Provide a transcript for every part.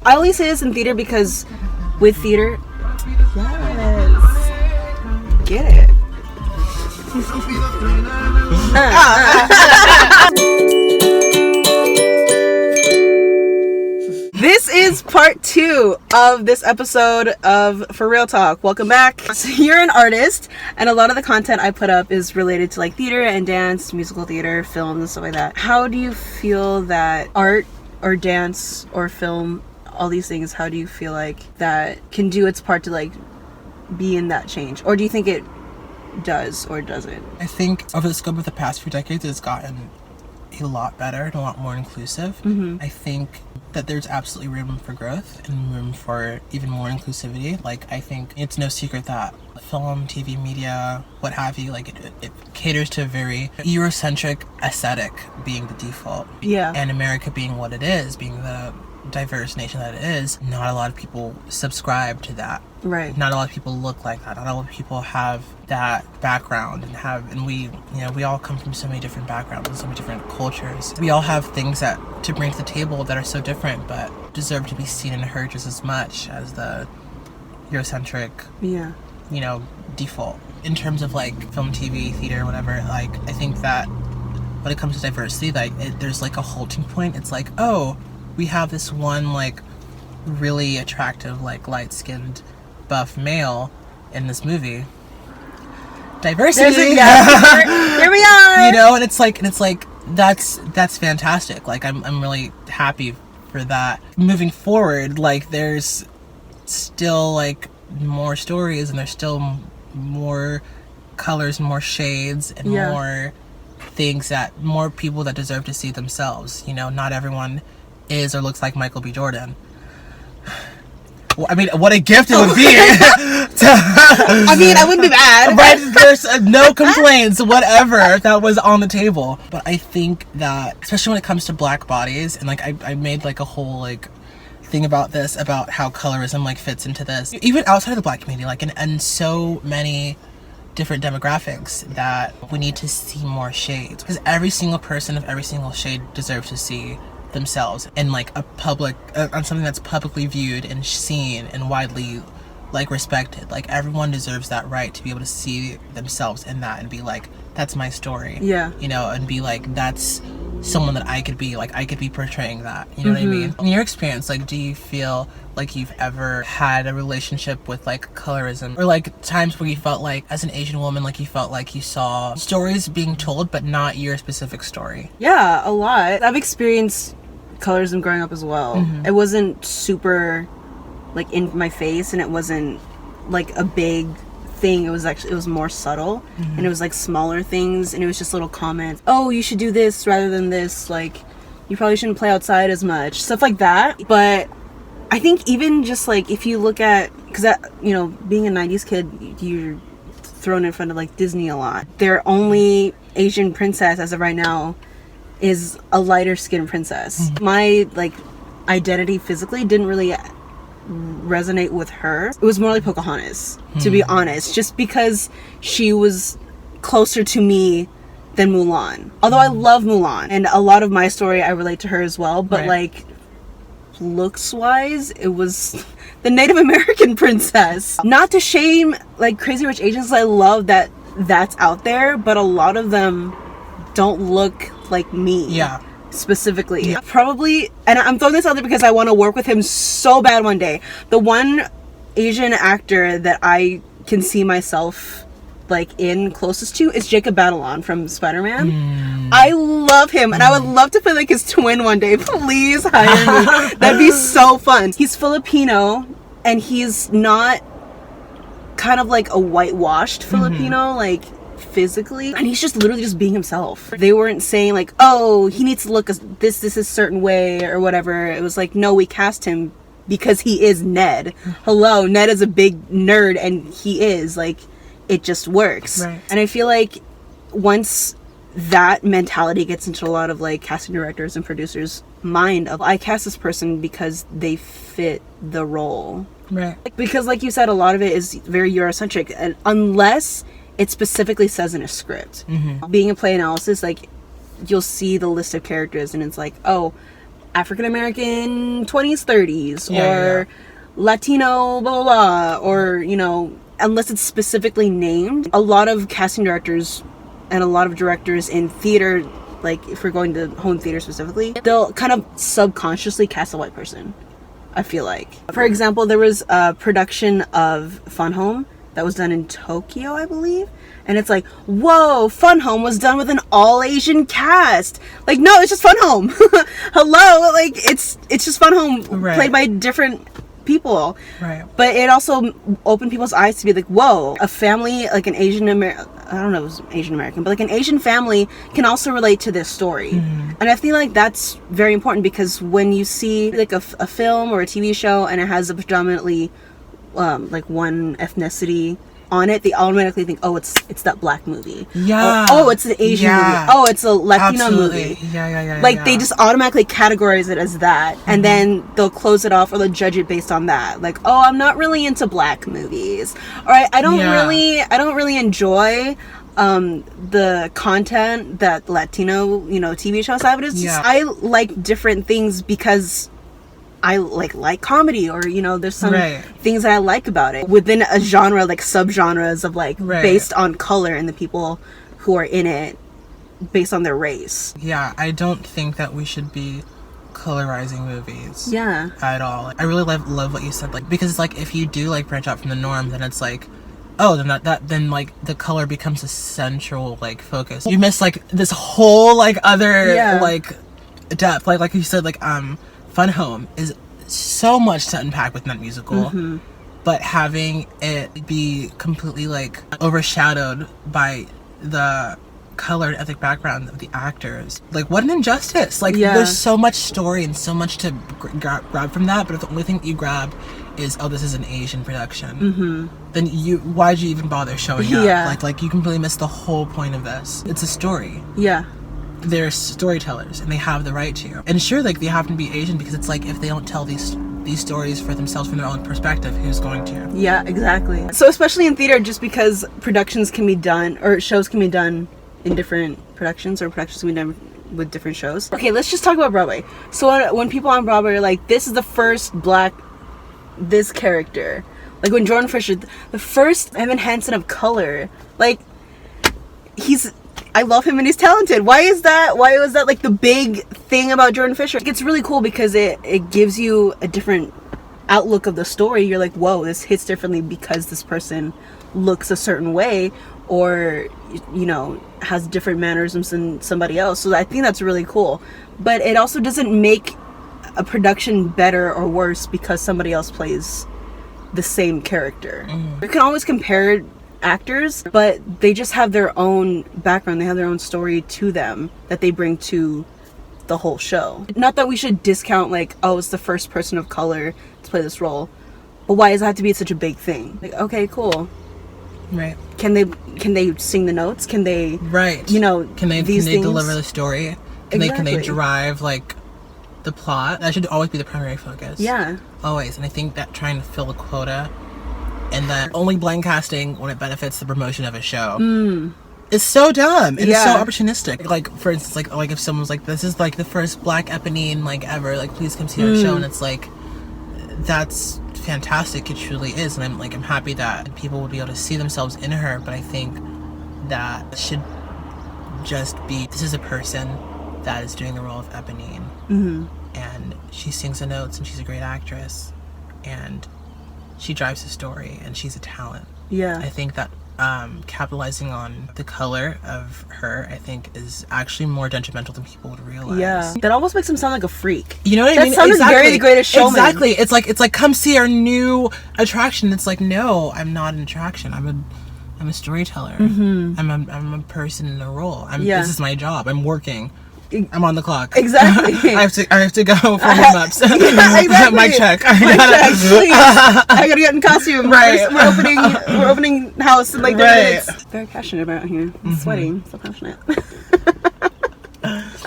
I only say this in theater because with theater, yes, get it. This is part 2 of this episode of For Real Talk. Welcome back. So you're an artist, and a lot of the content I put up is related to like theater and dance, musical theater, film, and stuff like that. How do you feel that art or dance or film, all these things, how do you feel like that can do its part to like be in that change? Or do you think it does or doesn't? I think over the scope of the past few decades, it's gotten a lot better and a lot more inclusive. Mm-hmm. I think that there's absolutely room for growth and room for even more inclusivity. Like, I think it's no secret that film, TV, media, what have you, like it caters to a very Eurocentric aesthetic being the default. Yeah. And America being what it is, being the diverse nation that it is, not a lot of people subscribe to that. Right. Not a lot of people look like that. Not a lot of people have that background and we all come from so many different backgrounds and so many different cultures. We all have things that to bring to the table that are so different but deserve to be seen and heard just as much as the Eurocentric, default. In terms of like film, TV, theater, whatever, like I think that when it comes to diversity, like there's like a halting point. It's like, oh, we have this one like really attractive, like light-skinned, buff male in this movie. Diversity. Here we are. And it's like that's fantastic. Like I'm really happy for that. Moving forward, like there's still like more stories and there's still more colors, more shades, and more things that more people that deserve to see themselves. Not everyone is or looks like Michael B. Jordan. Well, I mean, what a gift it would be. I mean, I wouldn't be mad. Right? There's no complaints, whatever, if that was on the table. But I think that, especially when it comes to black bodies, and like I made like a whole like thing about this, about how colorism like fits into this, even outside of the black community, like and so many different demographics, that we need to see more shades, because every single person of every single shade deserves to see themselves in like a public on something that's publicly viewed and seen and widely like respected. Like everyone deserves that right to be able to see themselves in that and be like, that's my story. And be like, that's someone that I could be, like I could be portraying that, what I mean? In your experience, like do you feel like you've ever had a relationship with like colorism, or like times where you felt like as an Asian woman, like you felt like you saw stories being told but not your specific story? Yeah, a lot. I've experienced colorism growing up as well. It wasn't super like in my face, and it wasn't like a big thing. It was more subtle, and it was like smaller things, and it was just little comments. Oh, you should do this rather than this, like you probably shouldn't play outside as much, stuff like that. But I think even just like if you look at, because being a 90s kid, you're thrown in front of like Disney a lot. Their only Asian princess as of right now is a lighter skinned princess. My like identity physically didn't really resonate with her. It was more like Pocahontas, to be honest, just because she was closer to me than Mulan. Although I love Mulan, and a lot of my story I relate to her as well, but like looks wise, it was the Native American princess. Not to shame like Crazy Rich Asians, I love that that's out there, but a lot of them don't look like me. Specifically. Probably, and I'm throwing this out there because I want to work with him so bad one day. The one Asian actor that I can see myself like in closest to is Jacob Batalon from Spider-Man. I love him, and I would love to play like his twin one day. Please hire me. That'd be so fun. He's Filipino, and he's not kind of like a whitewashed Filipino, like physically, and he's just literally just being himself. They weren't saying like, oh, he needs to look this a certain way or whatever. It was like, no, we cast him because he is Ned. Hello, Ned is a big nerd, and he is like, it just works. Right. And I feel like once that mentality gets into a lot of like casting directors and producers' mind of, I cast this person because they fit the role. Right. Because like you said, a lot of it is very Eurocentric, and unless it specifically says in a script. Being a play analysis, like you'll see the list of characters and it's like, oh, African American 20s, 30s, Yeah, or Latino, blah, blah, blah, or, you know, unless it's specifically named. A lot of casting directors and a lot of directors in theater, like if we're going to home theater specifically, they'll kind of subconsciously cast a white person, I feel like. For example, there was a production of Fun Home that was done in Tokyo, I believe. And it's like, whoa, Fun Home was done with an all Asian cast. Like, no, it's just Fun Home. Hello, like it's just Fun Home played by different people. Right. But it also opened people's eyes to be like, whoa, a family like an Asian American, I don't know if it was Asian American, but like an Asian family can also relate to this story. And I feel like that's very important, because when you see like a film or a TV show and it has a predominantly like one ethnicity on it, they automatically think, oh, it's that black movie. Yeah. Oh, it's an Asian movie. Oh, it's a Latino movie. Yeah. Like they just automatically categorize it as that, and then they'll close it off or they'll judge it based on that. Like, oh, I'm not really into black movies. All right, I don't really enjoy the content that Latino, you know, TV shows have. It's just, I like different things because I like comedy, or, you know, there's some things that I like about it within a genre, like subgenres of like based on color and the people who are in it based on their race. Yeah, I don't think that we should be colorizing movies. Yeah. At all. I really love what you said, like, because it's like if you do like branch out from the norm, then it's like, oh, then like the color becomes a central like focus. You miss like this whole like other like depth, like you said, like Fun Home is so much to unpack within that musical, but having it be completely like overshadowed by the color and ethnic background of the actors, like, what an injustice. Like, there's so much story and so much to grab from that, but if the only thing that you grab is, oh, this is an Asian production, then why'd you even bother showing up? Like you completely missed the whole point of this. It's a story. They're storytellers and they have the right to. And sure, like, they happen to be Asian, because it's like, if they don't tell these stories for themselves from their own perspective, who's going to? Yeah, exactly. So especially in theater, just because productions can be done, or shows can be done in different productions, or productions can be done with different shows. Okay, let's just talk about Broadway. So when people on Broadway are like, this is the first black this character, like when Jordan Fisher, the first Evan Hansen of color, like, I love him and he's talented. Why was that like the big thing about Jordan Fisher? It's really cool because it gives you a different outlook of the story. You're like, whoa, this hits differently because this person looks a certain way, or, you know, has different mannerisms than somebody else. So I think that's really cool. But it also doesn't make a production better or worse because somebody else plays the same character. You can always compare actors, but they just have their own background, they have their own story to them that they bring to the whole show. Not that we should discount, like, oh, it's the first person of color to play this role, but why does it have to be such a big thing? Like, okay, cool, right? Can they sing the notes? Can they, right, you know, can they deliver the story? Can they drive like the plot? That should always be the primary focus. Always. And I think that trying to fill a quota and that only blank casting when it benefits the promotion of a show is so dumb. It is so opportunistic. Like, for instance, like if someone's like, this is like the first black Eponine like ever, like, please come see our show, and it's like, that's fantastic, it truly is, and I'm happy that people would be able to see themselves in her, but I think that should just be, this is a person that is doing the role of Eponine, and she sings the notes, and she's a great actress, and she drives the story, and she's a talent. I think that capitalizing on the color of her, I think, is actually more detrimental than people would realize. That almost makes him sound like a freak. You know what I mean? That sounded very The Greatest Showman. Exactly. It's like come see our new attraction. It's like, no, I'm not an attraction. I'm a storyteller. I'm a person in a role. This is my job. I'm working. I'm on the clock. Exactly. I have to go for warm-ups. Exactly. My check. Please. I gotta get in costume. Right. We're opening house in like 30 minutes. Very passionate about here. I'm sweating. So passionate.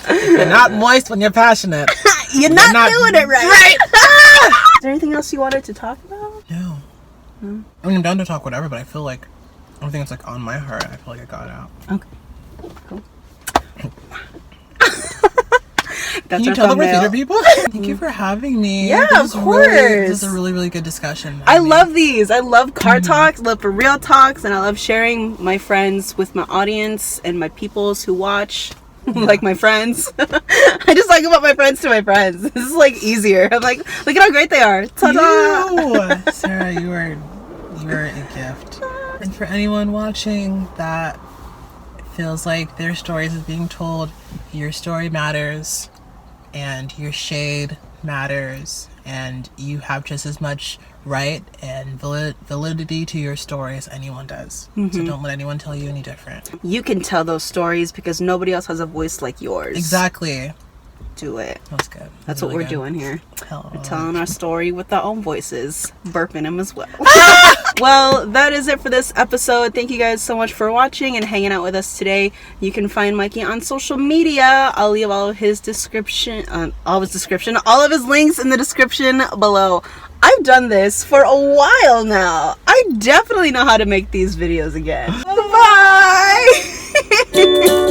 You're not moist when you're passionate. You're not doing it right. Is there anything else you wanted to talk about? No. I mean, I'm down to talk whatever, but I feel like everything that's like on my heart, I feel like I got it out. Okay. Cool. Can you tell them we're theater people? Thank you for having me. Yeah, of course. This is a really, really good discussion. I love these. I love car talks, love for real talks, and I love sharing my friends with my audience and my peoples who watch. Like my friends. I just talk about my friends to my friends. This is like easier. I'm like, look at how great they are. Ta-da! Sarah, you are a gift. And for anyone watching that feels like their stories is being told, your story matters and your shade matters, and you have just as much right and validity to your story as anyone does. So don't let anyone tell you any different. You can tell those stories because nobody else has a voice like yours. Exactly. Do it. That's good. That's really what we're good. doing here. Hell. We're telling our story with our own voices. Burping them as well. Well, that is it for this episode. Thank you guys so much for watching and hanging out with us today. You can find Mikey on social media. I'll leave all of his all of his links in the description below. I've done this for a while now. I definitely know how to make these videos again. Bye!